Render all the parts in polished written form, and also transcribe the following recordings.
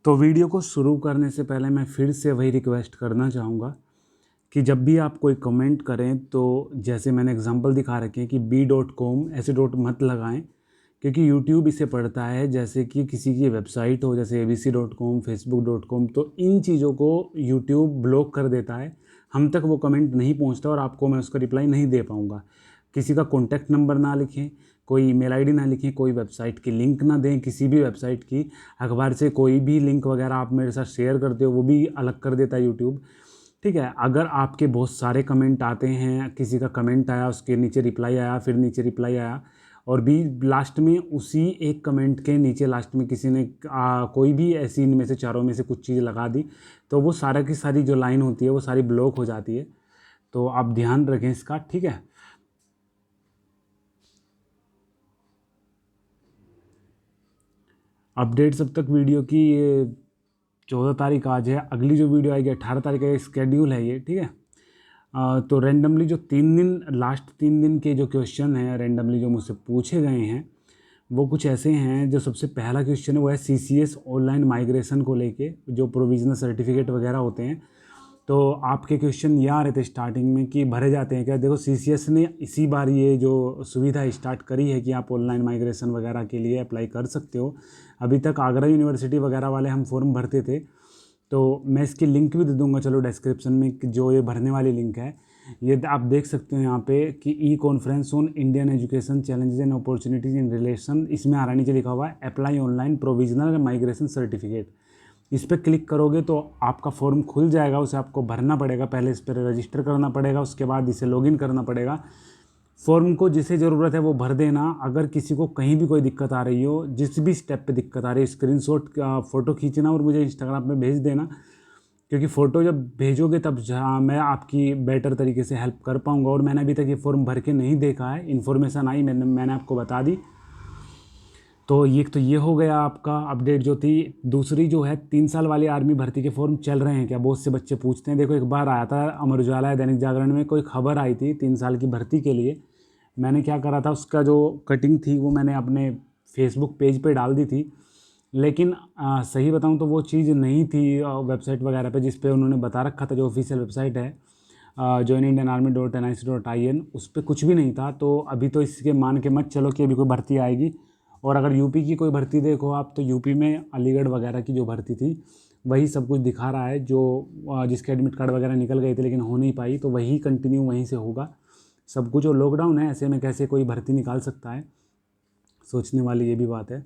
तो वीडियो को शुरू करने से पहले मैं फिर से वही रिक्वेस्ट करना चाहूँगा कि जब भी आप कोई कमेंट करें तो जैसे मैंने एग्जांपल दिखा रखे हैं कि b.com ऐसे डॉट मत लगाएं, क्योंकि यूट्यूब इसे पढ़ता है जैसे कि किसी की वेबसाइट हो, जैसे abc.com, facebook.com। तो इन चीज़ों को यूट्यूब ब्लॉक कर देता है, हम तक वो कमेंट नहीं पहुंचता और आपको मैं उसका रिप्लाई नहीं दे पाऊँगा। किसी का कॉन्टैक्ट नंबर ना लिखें, कोई ईमेल आईडी ना लिखें, कोई वेबसाइट की लिंक ना दें, किसी भी वेबसाइट की, अखबार से कोई भी लिंक वगैरह आप मेरे साथ शेयर करते हो वो भी अलग कर देता है यूट्यूब। ठीक है, अगर आपके बहुत सारे कमेंट आते हैं, किसी का कमेंट आया, उसके नीचे रिप्लाई आया, फिर नीचे रिप्लाई आया, और भी लास्ट में उसी एक कमेंट के नीचे लास्ट में किसी ने कोई भी ऐसी इनमें से चारों में से कुछ चीज़ लगा दी, तो वो सारा की सारी जो लाइन होती है वो सारी ब्लॉक हो जाती है। तो आप ध्यान रखें इसका, ठीक है। अपडेट्स अब तक वीडियो की ये 14 तारीख आज है, अगली जो वीडियो आएगी 18 तारीख का स्केड्यूल है ये, ठीक है। तो रेंडमली जो 3 दिन लास्ट 3 दिन के जो क्वेश्चन हैं रेंडमली जो मुझसे पूछे गए हैं वो कुछ ऐसे हैं। जो सबसे पहला क्वेश्चन है वो है CCS ऑनलाइन माइग्रेशन को लेके, जो प्रोविजनल सर्टिफिकेट वगैरह होते हैं। तो आपके क्वेश्चन ये आ रहे थे स्टार्टिंग में कि भरे जाते हैं क्या। देखो CCS ने इसी बार ये जो सुविधा स्टार्ट करी है कि आप ऑनलाइन माइग्रेशन वगैरह के लिए अप्लाई कर सकते हो। अभी तक आगरा यूनिवर्सिटी वगैरह वाले हम फॉर्म भरते थे, तो मैं इसकी लिंक भी दे दूंगा चलो डिस्क्रिप्शन में, कि जो ये भरने वाली लिंक है ये आप देख सकते हो यहाँ पे कि conference on Indian education challenges and opportunities in relation, इसमें आरा नीचे लिखा हुआ है apply online provisional migration certificate. इस पर क्लिक करोगे तो आपका फॉर्म खुल जाएगा, उसे आपको भरना पड़ेगा, पहले इस पर रजिस्टर करना पड़ेगा, उसके बाद इसे लॉगिन करना पड़ेगा। फॉर्म को जिसे ज़रूरत है वो भर देना। अगर किसी को कहीं भी कोई दिक्कत आ रही हो, जिस भी स्टेप पे दिक्कत आ रही है, स्क्रीनशॉट का फ़ोटो खींचना और मुझे इंस्टाग्राम पे भेज देना, क्योंकि फ़ोटो जब भेजोगे तब जहाँ मैं आपकी बेटर तरीके से हेल्प कर पाऊँगा। और मैंने अभी तक ये फॉर्म भर के नहीं देखा है, इन्फॉर्मेशन आई मैंने आपको बता दी। तो ये हो गया आपका अपडेट जो थी। दूसरी जो है 3 साल वाली आर्मी भर्ती के फॉर्म चल रहे हैं क्या, बहुत से बच्चे पूछते हैं। देखो एक बार आया था अमर उजाला या दैनिक जागरण में कोई खबर आई थी 3 साल की भर्ती के लिए। मैंने क्या करा था, उसका जो कटिंग थी वो मैंने अपने फेसबुक पेज पे डाल दी थी। लेकिन सही बताऊं तो वो चीज़ नहीं थी वेबसाइट वगैरह पे, जिस पे उन्होंने बता रखा था, जो ऑफिशियल वेबसाइट है joinindianarmy.nic.in, उस पर कुछ भी नहीं था। तो अभी तो इसके मान के मत चलो कि अभी कोई भर्ती आएगी। और अगर यूपी की कोई भर्ती देखो आप, तो यूपी में अलीगढ़ वगैरह की जो भर्ती थी वही सब कुछ दिखा रहा है, जो जिसके एडमिट कार्ड वगैरह निकल गए थे लेकिन हो नहीं पाई, तो वही कंटिन्यू वहीं से होगा सब कुछ। और लॉकडाउन है, ऐसे में कैसे कोई भर्ती निकाल सकता है, सोचने वाली ये भी बात है।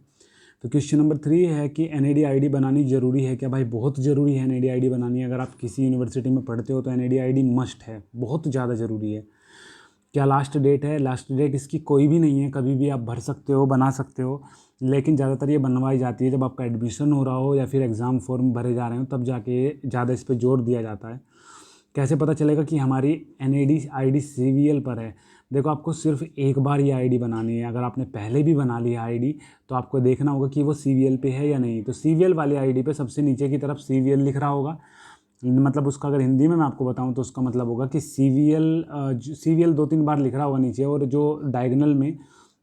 तो क्वेश्चन नंबर 3 है कि NAD ID बनानी ज़रूरी है क्या। भाई बहुत ज़रूरी है NAD ID बनानी। अगर आप किसी यूनिवर्सिटी में पढ़ते हो तो NAD ID मस्ट है, बहुत ज़्यादा ज़रूरी है। क्या लास्ट डेट है, लास्ट डेट इसकी कोई भी नहीं है, कभी भी आप भर सकते हो, बना सकते हो। लेकिन ज़्यादातर ये बनवाई जाती है जब आपका एडमिशन हो रहा हो या फिर एग्ज़ाम फॉर्म भरे जा रहे हो, तब जाके ज़्यादा इस पर जोर दिया जाता है। कैसे पता चलेगा कि हमारी NAD ID CVL पर है। देखो आपको सिर्फ एक बार ये ID बनानी है। अगर आपने पहले भी बना लिया ID तो आपको देखना होगा कि वो CVL पे है या नहीं। तो CVL वाली ID पे सबसे नीचे की तरफ CVL लिख रहा होगा, मतलब उसका अगर हिंदी में मैं आपको बताऊं तो उसका मतलब होगा कि CVL 2-3 बार लिख रहा होगा नीचे। और जो डायगोनल में,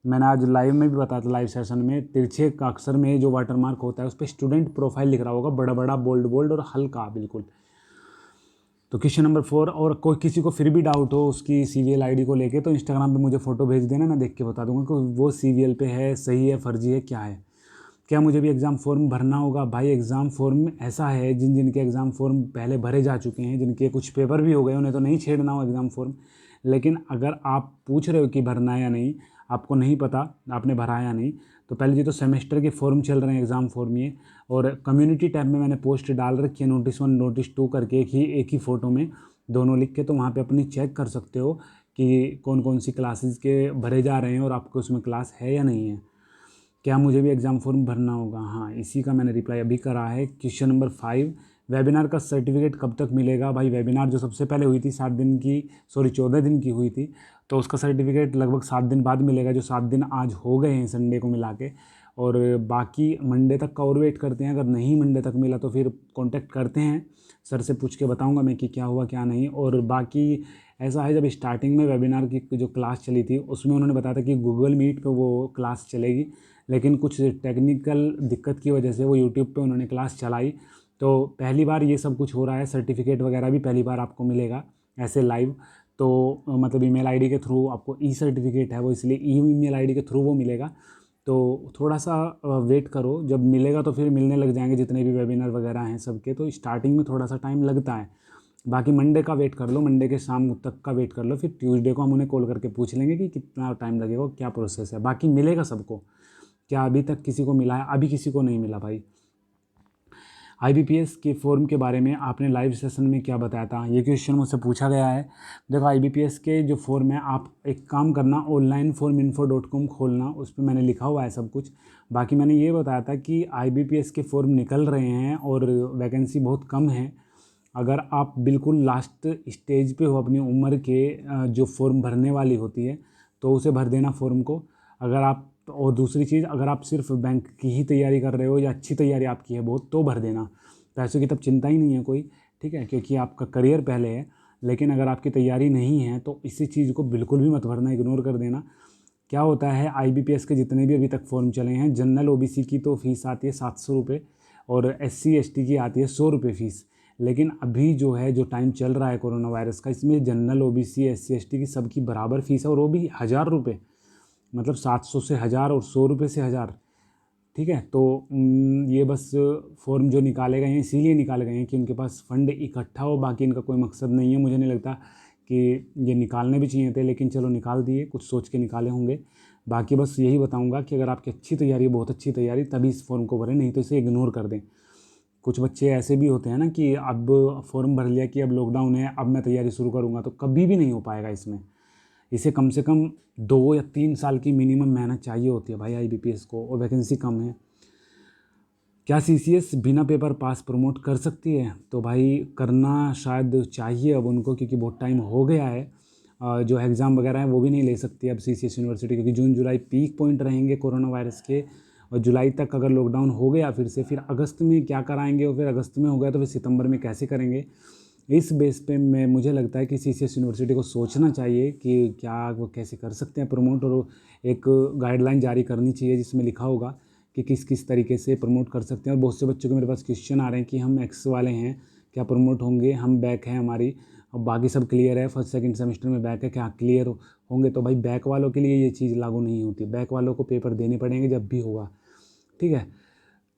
मैंने आज लाइव में भी बताया था, लाइव सेशन में, तिरछे का अक्षर में जो वाटरमार्क होता है उस पर स्टूडेंट प्रोफाइल लिख रहा होगा, बड़ा बड़ा बोल्ड बोल्ड और हल्का बिल्कुल। तो क्वेश्चन नंबर 4, और कोई किसी को फिर भी डाउट हो उसकी CVL ID को लेके, तो इंस्टाग्राम पे मुझे फ़ोटो भेज देना, मैं देख के बता दूंगा कि वो CVL पे है, सही है, फर्जी है, क्या है। क्या मुझे भी एग्ज़ाम फॉर्म भरना होगा। भाई एग्ज़ाम फॉर्म ऐसा है, जिनके एग्ज़ाम फॉर्म पहले भरे जा चुके हैं, जिनके कुछ पेपर भी हो गए, उन्हें तो नहीं छेड़ना हो एग्ज़ाम फॉर्म। लेकिन अगर आप पूछ रहे हो कि भरना है या नहीं, आपको नहीं पता आपने भरा है या नहीं, तो पहले जी तो सेमेस्टर के फॉर्म चल रहे हैं, एग्ज़ाम फॉर्म ये। और कम्युनिटी टैब में मैंने पोस्ट डाल रखी है नोटिस 1 नोटिस 2 करके, एक ही फ़ोटो में दोनों लिख के, तो वहाँ पे अपनी चेक कर सकते हो कि कौन कौन सी क्लासेस के भरे जा रहे हैं और आपको उसमें क्लास है या नहीं है। क्या मुझे भी एग्ज़ाम फॉर्म भरना होगा, हाँ, इसी का मैंने रिप्लाई अभी करा है। क्वेश्चन नंबर 5, वेबिनार का सर्टिफिकेट कब तक मिलेगा। भाई वेबिनार जो सबसे पहले हुई थी 14 दिन की हुई थी, तो उसका सर्टिफिकेट लगभग 7 दिन बाद मिलेगा, जो 7 दिन आज हो गए हैं संडे को मिला के। और बाकी मंडे तक का और वेट करते हैं। अगर नहीं मंडे तक मिला तो फिर कॉन्टैक्ट करते हैं, सर से पूछ के बताऊँगा मैं कि क्या हुआ क्या नहीं। और बाकी ऐसा है, जब स्टार्टिंग में वेबिनार की जो क्लास चली थी उसमें उन्होंने बताया था कि गूगल मीट पे वो क्लास चलेगी, लेकिन कुछ टेक्निकल दिक्कत की वजह से वो यूट्यूब पे उन्होंने क्लास चलाई। तो पहली बार ये सब कुछ हो रहा है, सर्टिफिकेट वगैरह भी पहली बार आपको मिलेगा ऐसे लाइव। तो मतलब ईमेल आईडी के थ्रू आपको ई सर्टिफिकेट है वो, इसलिए ईमेल आईडी के थ्रू वो मिलेगा। तो थोड़ा सा वेट करो, जब मिलेगा तो फिर मिलने लग जाएंगे जितने भी वेबिनार वगैरह हैं सबके। तो स्टार्टिंग में थोड़ा सा टाइम लगता है, बाकी मंडे का वेट कर लो, मंडे के शाम तक का वेट कर लो, फिर ट्यूसडे को हम उन्हें कॉल करके पूछ लेंगे कि कितना टाइम लगेगा, क्या प्रोसेस है। बाकी मिलेगा सबको। क्या अभी तक किसी को मिला है? अभी किसी को नहीं मिला भाई। आईबीपीएस के फॉर्म के बारे में आपने लाइव सेशन में क्या बताया था, ये क्वेश्चन मुझसे पूछा गया है। देखो आईबीपीएस के जो फॉर्म है, आप एक काम करना, onlineforminfo.com खोलना, उस पर मैंने लिखा हुआ है सब कुछ। बाकी मैंने ये बताया था कि आईबीपीएस के फॉर्म निकल रहे हैं और वैकेंसी बहुत कम है। अगर आप बिल्कुल लास्ट स्टेज पे हो अपनी उम्र के, जो फॉर्म भरने वाली होती है, तो उसे भर देना फॉर्म को। अगर आप, और दूसरी चीज़, अगर आप सिर्फ बैंक की ही तैयारी कर रहे हो या अच्छी तैयारी आपकी है बहुत, तो भर देना। पैसों की तब चिंता ही नहीं है कोई, ठीक है, क्योंकि आपका करियर पहले है। लेकिन अगर आपकी तैयारी नहीं है तो इसी चीज़ को बिल्कुल भी मत भरना, इग्नोर कर देना। क्या होता है, आईबीपीएस के जितने भी अभी तक फॉर्म चले हैं, जनरल ओबीसी की तो फीस आती है 700 रुपये और एससी एसटी की आती है 100 रुपये फीस। लेकिन अभी जो है, जो टाइम चल रहा है कोरोना वायरस का, इसमें जनरल ओबीसी एससी एसटी की सबकी बराबर फीस है, और वो भी 1000 रुपये। मतलब 700 से 1000 और 100 रुपये से 1000, ठीक है। तो ये बस फॉर्म जो निकाले गए हैं इसीलिए निकाले गए हैं कि उनके पास फंड इकट्ठा हो, बाकी इनका कोई मकसद नहीं है। मुझे नहीं लगता कि ये निकालने भी चाहिए थे, लेकिन चलो निकाल दिए, कुछ सोच के निकाले होंगे। बाकी बस यही बताऊंगा कि अगर आपकी अच्छी तैयारी है, बहुत अच्छी तैयारी, तभी इस फॉर्म को भरें, नहीं तो इसे इग्नोर कर दें। कुछ बच्चे ऐसे भी होते हैं ना कि अब फॉर्म भर लिया कि अब लॉकडाउन है, अब मैं तैयारी शुरू करूँगा, तो कभी भी नहीं हो पाएगा इसमें। इसे कम से कम 2 या 3 साल की मिनिमम मेहनत चाहिए होती है भाई आईबीपीएस को, और वैकेंसी कम है। क्या सीसीएस बिना पेपर पास प्रमोट कर सकती है? तो भाई करना शायद चाहिए अब उनको, क्योंकि बहुत टाइम हो गया है। जो एग्ज़ाम वगैरह हैं वो भी नहीं ले सकती अब सीसीएस यूनिवर्सिटी, क्योंकि जून जुलाई पीक पॉइंट रहेंगे कोरोना वायरस के। और जुलाई तक अगर लॉकडाउन हो गया फिर से, फिर अगस्त में क्या कराएंगे, और फिर अगस्त में हो गया तो फिर सितंबर में कैसे करेंगे। इस बेस पे मैं, मुझे लगता है कि सीसीएस यूनिवर्सिटी को सोचना चाहिए कि क्या वो कैसे कर सकते हैं प्रमोट, और एक गाइडलाइन जारी करनी चाहिए जिसमें लिखा होगा कि किस किस तरीके से प्रमोट कर सकते हैं। और बहुत से बच्चों के मेरे पास क्वेश्चन आ रहे हैं कि हम एक्स वाले हैं, क्या प्रमोट होंगे, हम बैक हैं हमारी, अब बाकी सब क्लियर है, फर्स्ट सेकंड सेमेस्टर में बैक है, क्या क्लियर होंगे? तो भाई बैक वालों के लिए ये चीज़ लागू नहीं होती, बैक वालों को पेपर देने पड़ेंगे जब भी होगा, ठीक है।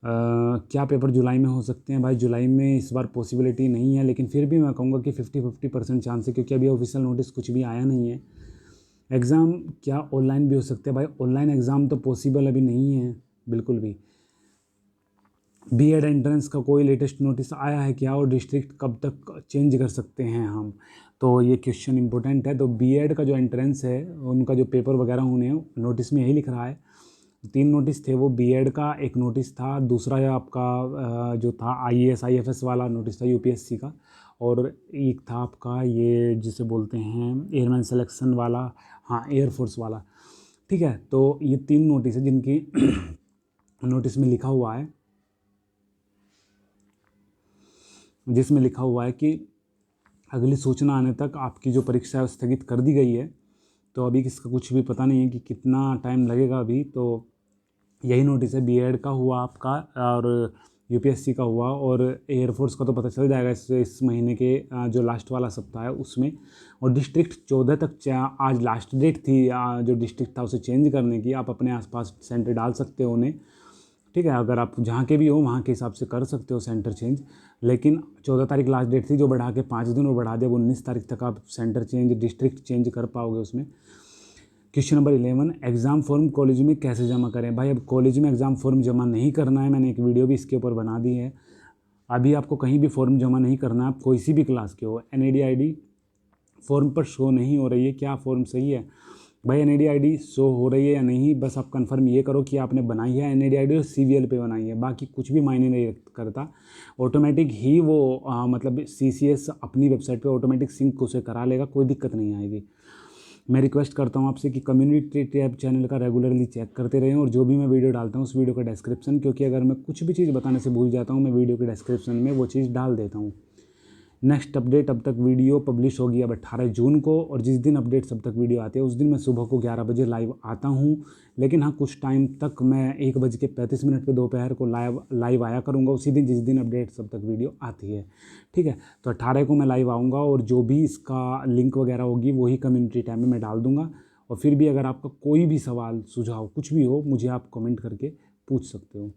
क्या पेपर जुलाई में हो सकते हैं? भाई जुलाई में इस बार पॉसिबिलिटी नहीं है, लेकिन फिर भी मैं कहूँगा कि 50-50% चांस है, क्योंकि अभी ऑफिशियल नोटिस कुछ भी आया नहीं है। एग्ज़ाम क्या ऑनलाइन भी हो सकते हैं? भाई ऑनलाइन एग्ज़ाम तो पॉसिबल अभी नहीं है बिल्कुल भी। बीएड एंट्रेंस का कोई लेटेस्ट नोटिस आया है क्या, और डिस्ट्रिक्ट कब तक चेंज कर सकते हैं हम? तो ये क्वेश्चन इंपॉर्टेंट है। तो बीएड का जो एंट्रेंस है, उनका जो पेपर वगैरह होने हैं, नोटिस में यही लिख रहा है। 3 नोटिस थे वो, बीएड का एक नोटिस था, दूसरा आपका जो था आईएएस आईएफएस वाला नोटिस था यूपीएससी का, और एक था आपका ये जिसे बोलते हैं एयरमैन सिलेक्शन वाला, हाँ एयरफोर्स वाला, ठीक है। तो ये 3 नोटिस है जिनकी नोटिस में लिखा हुआ है, जिसमें लिखा हुआ है कि अगली सूचना आने तक आपकी जो परीक्षा है स्थगित कर दी गई है। तो अभी इसका कुछ भी पता नहीं है कि कितना टाइम लगेगा अभी। तो यही नोटिस है, बीएड का हुआ आपका और यूपीएससी का हुआ, और एयरफोर्स का तो पता चल जाएगा इस महीने के जो लास्ट वाला सप्ताह है उसमें। और डिस्ट्रिक्ट 14 तक, आज लास्ट डेट थी जो डिस्ट्रिक्ट था उसे चेंज करने की। आप अपने आसपास सेंटर डाल सकते हो उन्हें, ठीक है, अगर आप जहाँ के भी हो वहाँ के हिसाब से कर सकते हो सेंटर चेंज। लेकिन 14 तारीख लास्ट डेट थी, जो बढ़ा के 5 दिन और बढ़ा दिया, 19 तारीख तक आप सेंटर चेंज, डिस्ट्रिक्ट चेंज कर पाओगे उसमें। Question number 11, exam form college में कैसे जमा करें? भाई अब कॉलेज में एग्ज़ाम फॉर्म जमा नहीं करना है, मैंने एक वीडियो भी इसके ऊपर बना दी है। अभी आपको कहीं भी फॉर्म जमा नहीं करना है, आप कोई सी भी क्लास के हो। एनएडी आईडी फॉर्म पर शो नहीं हो रही है, क्या फॉर्म सही है? भाई एनएडी आईडी शो हो रही है या नहीं, बस आप कंफर्म ये करो कि आपने बनाई है एनएडी आईडी और सीवीएल पे बनाई है, बाकी कुछ भी मायने नहीं करता। ऑटोमेटिक ही वो मतलब सीसीएस अपनी वेबसाइट पे ऑटोमेटिक सिंक उसे करा लेगा, कोई दिक्कत नहीं आएगी। मैं रिक्वेस्ट करता हूँ आपसे कि कम्युनिटी टैब चैनल का रेगुलरली चेक करते रहें, और जो भी मैं वीडियो डालता हूँ उस वीडियो का डिस्क्रिप्शन, क्योंकि अगर मैं कुछ भी चीज़ बताने से भूल जाता हूँ, मैं वीडियो के डिस्क्रिप्शन में वो चीज़ डाल देता हूँ। नेक्स्ट अपडेट अब तक वीडियो पब्लिश होगी अब 18 जून को, और जिस दिन अपडेट सब तक वीडियो आती है उस दिन मैं सुबह को 11 बजे लाइव आता हूँ। लेकिन हाँ, कुछ टाइम तक मैं 1:35 पे दोपहर को लाइव आया करूँगा, उसी दिन जिस दिन अपडेट सब तक वीडियो आती है। ठीक है, तो 18 को मैं लाइव आऊँगा, और जो भी इसका लिंक वगैरह होगी वही कम्युनिटी टैब में मैं डाल दूँगा। और फिर भी अगर आपका कोई भी सवाल सुझाव कुछ भी हो, मुझे आप कमेंट करके पूछ सकते हो।